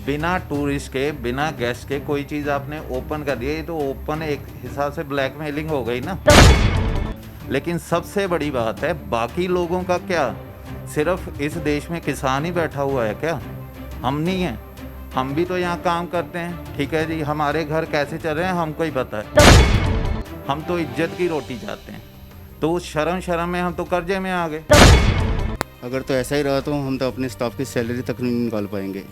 बिना टूरिस्ट के, बिना गेस्ट के कोई चीज़ आपने ओपन कर दिया, ये तो ओपन एक हिसाब से ब्लैकमेलिंग हो गई ना। लेकिन सबसे बड़ी बात है, बाकी लोगों का क्या? सिर्फ इस देश में किसान ही बैठा हुआ है क्या? हम नहीं हैं? हम भी तो यहाँ काम करते हैं, ठीक है जी। हमारे घर कैसे चल रहे हैं हमको ही पता है। हम तो इज्जत की रोटी चाहते हैं, तो उस शर्म में हम तो कर्जे में आ गए। अगर तो ऐसा ही रहा तो हम तो अपने स्टाफ की सैलरी तक नहीं निकाल पाएंगे।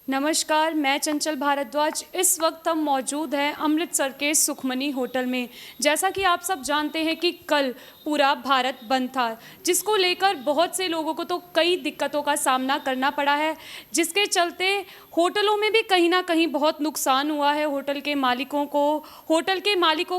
नमस्कार, मैं चंचल भारद्वाज। इस वक्त हम मौजूद हैं अमृतसर के सुखमनी होटल में। जैसा कि आप सब जानते हैं कि कल पूरा भारत बंद था, जिसको लेकर बहुत से लोगों को तो कई दिक्कतों का सामना करना पड़ा है, जिसके चलते होटलों में भी कहीं ना कहीं बहुत नुकसान हुआ है। होटल के मालिकों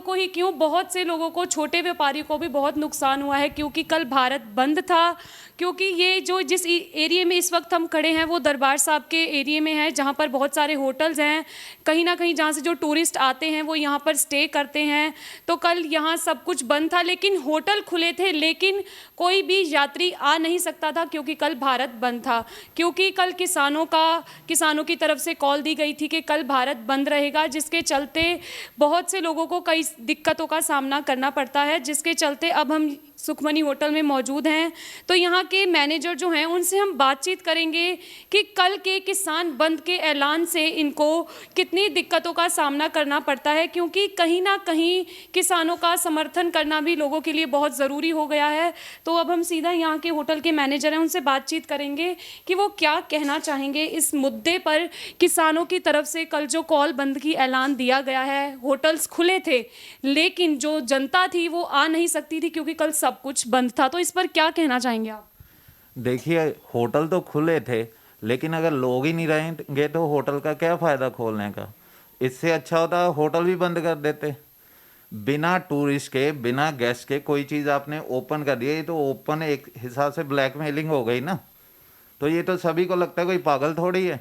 को ही क्यों, बहुत से लोगों को, छोटे व्यापारियों को भी बहुत नुकसान हुआ है, क्योंकि कल भारत बंद था। क्योंकि ये जो जिस एरिया में इस वक्त हम खड़े हैं वो दरबार साहब के एरिया में है, जहाँ पर बहुत सारे होटल्स हैं। कहीं ना कहीं जहाँ से जो टूरिस्ट आते हैं वो यहाँ पर स्टे करते हैं। तो कल यहाँ सब कुछ बंद था, लेकिन होटल खुले थे, लेकिन कोई भी यात्री आ नहीं सकता था क्योंकि कल भारत बंद था। क्योंकि कल किसानों की तरफ से कॉल दी गई थी कि कल भारत बंद रहेगा, जिसके चलते बहुत से लोगों को कई दिक्कतों का सामना करना पड़ता है। जिसके चलते अब हम सुखमनी होटल में मौजूद हैं, तो यहाँ के मैनेजर जो हैं उनसे हम बातचीत करेंगे कि कल के किसान बंद के ऐलान से इनको कितनी दिक्कतों का सामना करना पड़ता है, क्योंकि कहीं ना कहीं किसानों का समर्थन करना भी लोगों के लिए बहुत ज़रूरी हो गया है। तो अब हम सीधा यहाँ के होटल के मैनेजर हैं उनसे बातचीत करेंगे कि वो क्या कहना चाहेंगे इस मुद्दे पर। किसानों की तरफ से कल जो कॉल बंद की ऐलान दिया गया है, होटल्स खुले थे लेकिन जो जनता थी वो आ नहीं सकती थी क्योंकि कल सब कुछ बंद था। तो इस पर क्या कहना चाहेंगे आप? देखिए, होटल तो खुले थे, लेकिन अगर लोग ही नहीं रहेंगे तो होटल का क्या फ़ायदा खोलने का? इससे अच्छा होता होटल भी बंद कर देते। बिना टूरिस्ट के, बिना गेस्ट के कोई चीज़ आपने ओपन कर दिया, ये तो ओपन एक हिसाब से ब्लैकमेलिंग हो गई ना। तो ये तो सभी को लगता है, कोई पागल थोड़ी है।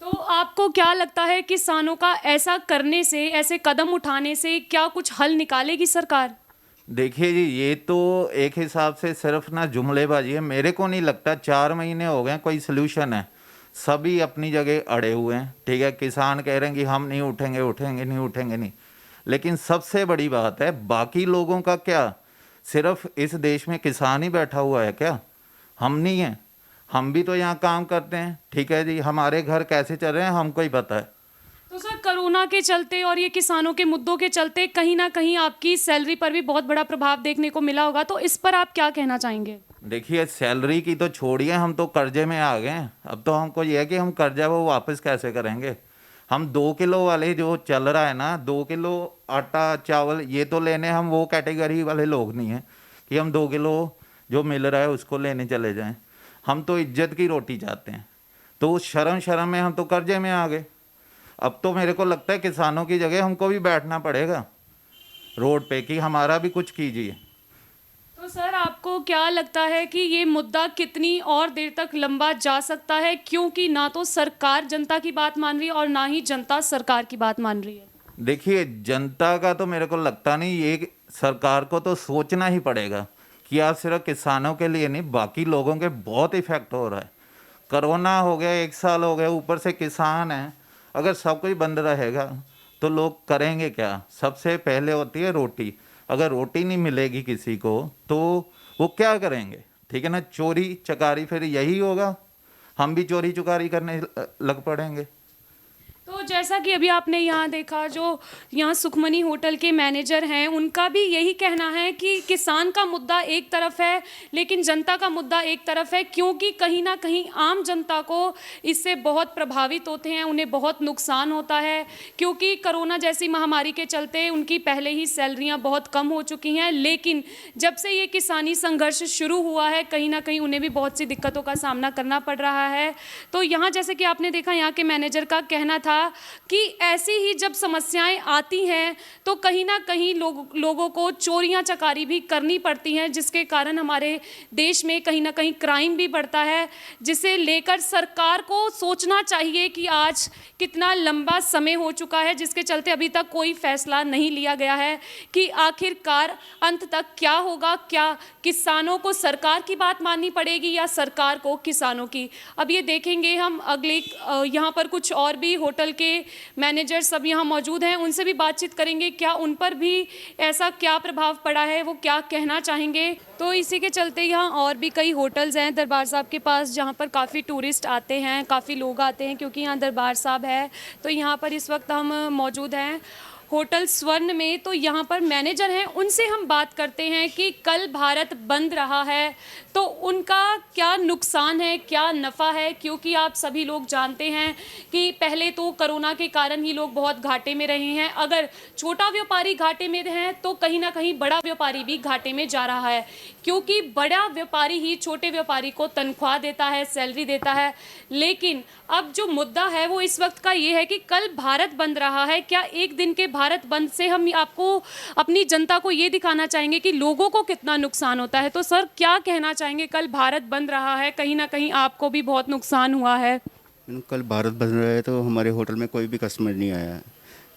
तो आपको क्या लगता है किसानों का ऐसा करने से, ऐसे कदम उठाने से क्या कुछ हल निकालेगी सरकार? देखिए जी, ये तो एक हिसाब से सिर्फ ना जुमलेबाजी है। मेरे को नहीं लगता 4 महीने हो गए कोई सलूशन है। सभी अपनी जगह अड़े हुए हैं, ठीक है। किसान कह रहे हैं कि हम नहीं उठेंगे, उठेंगे नहीं। लेकिन सबसे बड़ी बात है, बाकी लोगों का क्या? सिर्फ इस देश में किसान ही बैठा हुआ है क्या? हम नहीं हैं? हम भी तो यहाँ काम करते हैं, ठीक है जी। हमारे घर कैसे चल रहे हैं हमको ही पता है। तो सर, कोरोना के चलते और ये किसानों के मुद्दों के चलते कहीं ना कहीं आपकी सैलरी पर भी बहुत बड़ा प्रभाव देखने को मिला होगा, तो इस पर आप क्या कहना चाहेंगे? देखिए, सैलरी की तो छोड़िए, हम तो कर्जे में आ गए हैं। अब तो हमको ये है कि हम कर्जा वो वापस कैसे करेंगे। हम 2 किलो वाले जो चल रहा है ना, 2 किलो आटा चावल, ये तो लेने हम वो कैटेगरी वाले लोग नहीं हैं कि हम 2 किलो जो मिल रहा है उसको लेने चले जाएं। हम तो इज्जत की रोटी चाहते हैं, तो उस शर्म में हम तो कर्जे में आ गए। अब तो मेरे को लगता है किसानों की जगह हमको भी बैठना पड़ेगा रोड पे कि हमारा भी कुछ कीजिए। तो सर, आपको क्या लगता है कि ये मुद्दा कितनी और देर तक लंबा जा सकता है, क्योंकि ना तो सरकार जनता की बात मान रही है और ना ही जनता सरकार की बात मान रही है? देखिए, जनता का तो मेरे को लगता नहीं, ये सरकार को तो सोचना ही पड़ेगा कि आप सिर्फ किसानों के लिए नहीं, बाकी लोगों के बहुत इफेक्ट हो रहा है। कोरोना हो गया, 1 साल हो गया, ऊपर से किसान हैं। अगर सब कुछ बंद रहेगा तो लोग करेंगे क्या? सबसे पहले होती है रोटी। अगर रोटी नहीं मिलेगी किसी को तो वो क्या करेंगे? ठीक है ना, चोरी चकारी फिर यही होगा। हम भी चोरी चुकारी करने लग पड़ेंगे। तो जैसा कि अभी आपने यहाँ देखा, जो यहाँ सुखमनी होटल के मैनेजर हैं उनका भी यही कहना है कि किसान का मुद्दा एक तरफ है लेकिन जनता का मुद्दा एक तरफ है, क्योंकि कहीं ना कहीं आम जनता को इससे बहुत प्रभावित होते हैं, उन्हें बहुत नुकसान होता है। क्योंकि कोरोना जैसी महामारी के चलते उनकी पहले ही सैलरियाँ बहुत कम हो चुकी हैं, लेकिन जब से ये किसानी संघर्ष शुरू हुआ है कहीं ना कहीं उन्हें भी बहुत सी दिक्कतों का सामना करना पड़ रहा है। तो यहाँ जैसे कि आपने देखा, यहाँ के मैनेजर का कहना था कि ऐसी ही जब समस्याएं आती हैं तो कहीं ना कहीं लोगों को चोरियां चकारी भी करनी पड़ती हैं, जिसके कारण हमारे देश में कहीं ना कहीं क्राइम भी बढ़ता है, जिसे लेकर सरकार को सोचना चाहिए कि आज कितना लंबा समय हो चुका है जिसके चलते अभी तक कोई फैसला नहीं लिया गया है कि आखिरकार अंत तक क्या होगा। क्या किसानों को सरकार की बात माननी पड़ेगी या सरकार को किसानों की? अब ये देखेंगे हम अगले यहाँ पर कुछ और भी होटल के मैनेजर सब यहाँ मौजूद हैं, उनसे भी बातचीत करेंगे क्या उन पर भी ऐसा क्या प्रभाव पड़ा है, वो क्या कहना चाहेंगे। तो इसी के चलते यहाँ और भी कई होटल्स हैं दरबार साहब के पास जहाँ पर काफ़ी टूरिस्ट आते हैं, काफ़ी लोग आते हैं क्योंकि यहाँ दरबार साहब है। तो यहाँ पर इस वक्त हम मौजूद हैं होटल स्वर्ण में। तो यहाँ पर मैनेजर हैं, उनसे हम बात करते हैं कि कल भारत बंद रहा है तो उनका क्या नुकसान है, क्या नफ़ा है, क्योंकि आप सभी लोग जानते हैं कि पहले तो कोरोना के कारण ही लोग बहुत घाटे में रहे हैं। अगर छोटा व्यापारी घाटे में है तो कहीं ना कहीं बड़ा व्यापारी भी घाटे में जा रहा है, क्योंकि बड़ा व्यापारी ही छोटे व्यापारी को तनख्वाह देता है, सैलरी देता है। लेकिन अब जो मुद्दा है वो इस वक्त का ये है कि कल भारत बंद रहा है, क्या एक दिन के भारत बंद से हम आपको अपनी जनता को ये दिखाना चाहेंगे कि लोगों को कितना नुकसान होता है। तो सर क्या कहना चाहेंगे, कल भारत बंद रहा है, कहीं ना कहीं आपको भी बहुत नुकसान हुआ है। कल भारत बंद रहा है तो हमारे होटल में कोई भी कस्टमर नहीं आया है।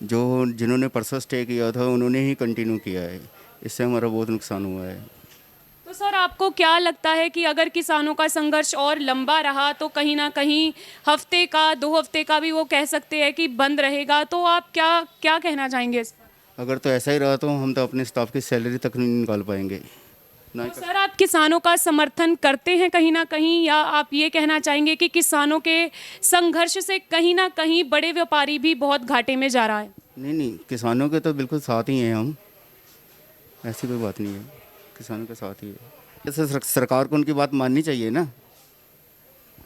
जिन्होंने परसों स्टे किया था उन्होंने ही कंटिन्यू किया है, इससे हमारा बहुत नुकसान हुआ है। तो सर आपको क्या लगता है कि अगर किसानों का संघर्ष और लंबा रहा तो कहीं ना कहीं हफ्ते का 2 हफ्ते का भी वो कह सकते हैं कि बंद रहेगा, तो आप क्या क्या कहना चाहेंगे इस पर? अगर तो ऐसा ही रहा तो हम तो अपने स्टाफ की सैलरी तक नहीं निकाल पाएंगे ना। तो सर आप किसानों का समर्थन करते हैं कहीं ना कहीं, या आप ये कहना चाहेंगे कि किसानों के संघर्ष से कहीं ना कहीं बड़े व्यापारी भी बहुत घाटे में जा रहा है? नहीं, किसानों के तो बिल्कुल साथ ही हैं हम, ऐसी कोई बात नहीं है, किसानों के साथ ही है। जैसे सरकार को उनकी बात माननी चाहिए ना।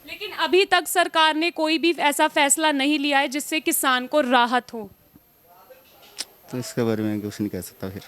लेकिन अभी तक सरकार ने कोई भी ऐसा फैसला नहीं लिया है जिससे किसान को राहत हो। तो इसके बारे में कुछ नहीं कह सकता फिर,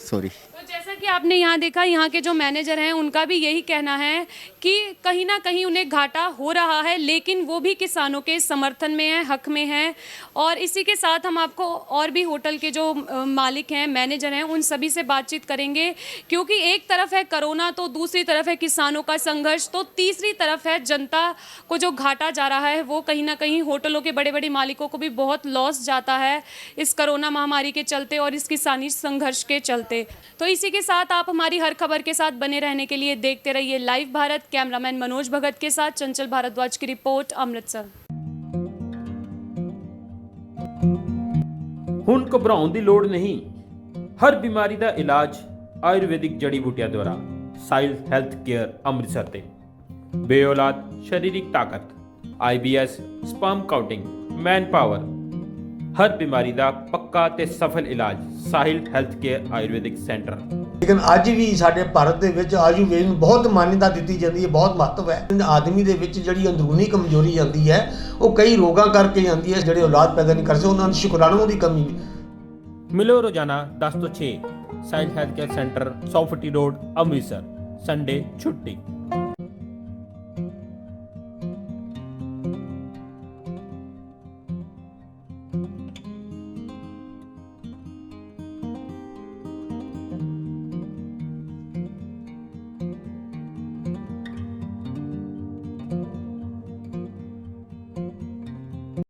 सॉरी। तो जैसा कि आपने यहाँ देखा, यहाँ के जो मैनेजर हैं उनका भी यही कहना है कि कहीं ना कहीं उन्हें घाटा हो रहा है, लेकिन वो भी किसानों के समर्थन में है, हक में है। और इसी के साथ हम आपको और भी होटल के जो मालिक हैं, मैनेजर हैं, उन सभी से बातचीत करेंगे, क्योंकि एक तरफ है कोरोना तो दूसरी तरफ है किसानों का संघर्ष, तो तीसरी तरफ है जनता को जो घाटा जा रहा है। वो कहीं ना कहीं होटलों के बड़े बड़े मालिकों को भी बहुत लॉस जाता है इस कोरोना महामारी के चलते और इस किसानी संघर्ष के चलते। तो इसी के साथ आप हमारी हर खबर के साथ बने रहने के लिए देखते रहिए लाइव भारत। कैमरामैन मनोज भगत के साथ चंचल भारद्वाज की रिपोर्ट, अमृतसर। ਹੁਣ ਘਬਰਾਉਣ ਦੀ ਲੋੜ ਨਹੀਂ, ਹਰ ਬਿਮਾਰੀ ਦਾ ਇਲਾਜ ਆਯੁਰਵੈਦਿਕ ਜੜੀ ਬੂਟੀਆਂ ਦੁਆਰਾ। ਸਾਇਲ ਹੈਲਥ ਕੇਅਰ ਅੰਮ੍ਰਿਤਸਰ ਤੇ ਬੇਔਲਾਦ शारीरिक ताकत, IBS, sperm counting, man power, ਹਰ ਬਿਮਾਰੀ ਦਾ ਪੱਕਾ ਤੇ ਸਫਲ ਇਲਾਜ Sahil health care Ayurvedic centre. ਲੇਕਿਨ ਅੱਜ ਵੀ ਸਾਡੇ ਭਾਰਤ ਦੇ ਵਿੱਚ ਆਯੁਰਵੇਦ ਨੂੰ ਬਹੁਤ ਮਾਨਤਾ ਦਿੱਤੀ ਜਾਂਦੀ ਹੈ, ਬਹੁਤ ਮਹੱਤਵ ਹੈ। ਆਦਮੀ ਦੇ ਵਿੱਚ ਜਿਹੜੀ ਅੰਦਰੂਨੀ ਕਮਜ਼ੋਰੀ ਆਉਂਦੀ ਹੈ ਉਹ ਕਈ ਰੋਗਾਂ ਕਰਕੇ ਆਉਂਦੀ ਹੈ, ਜਿਹੜੇ ਔਲਾਦ ਪੈਦਾ ਨਹੀਂ ਕਰ ਸਕਦੇ, ਉਹਨਾਂ ਨੂੰ ਸ਼ੁਕਰਾਣੂਆਂ ਦੀ ਕਮੀ। ਮਿਲੋ ਰੋਜ਼ਾਨਾ 10 ਤੋਂ 6 ਸਾਹਿਲ ਹੈਲਥ ਕੇਅਰ ਸੈਂਟਰ 100 ਫੁੱਟੀ ਰੋਡ ਅੰਮ੍ਰਿਤਸਰ, ਸੰਡੇ ਛੁੱਟੀ।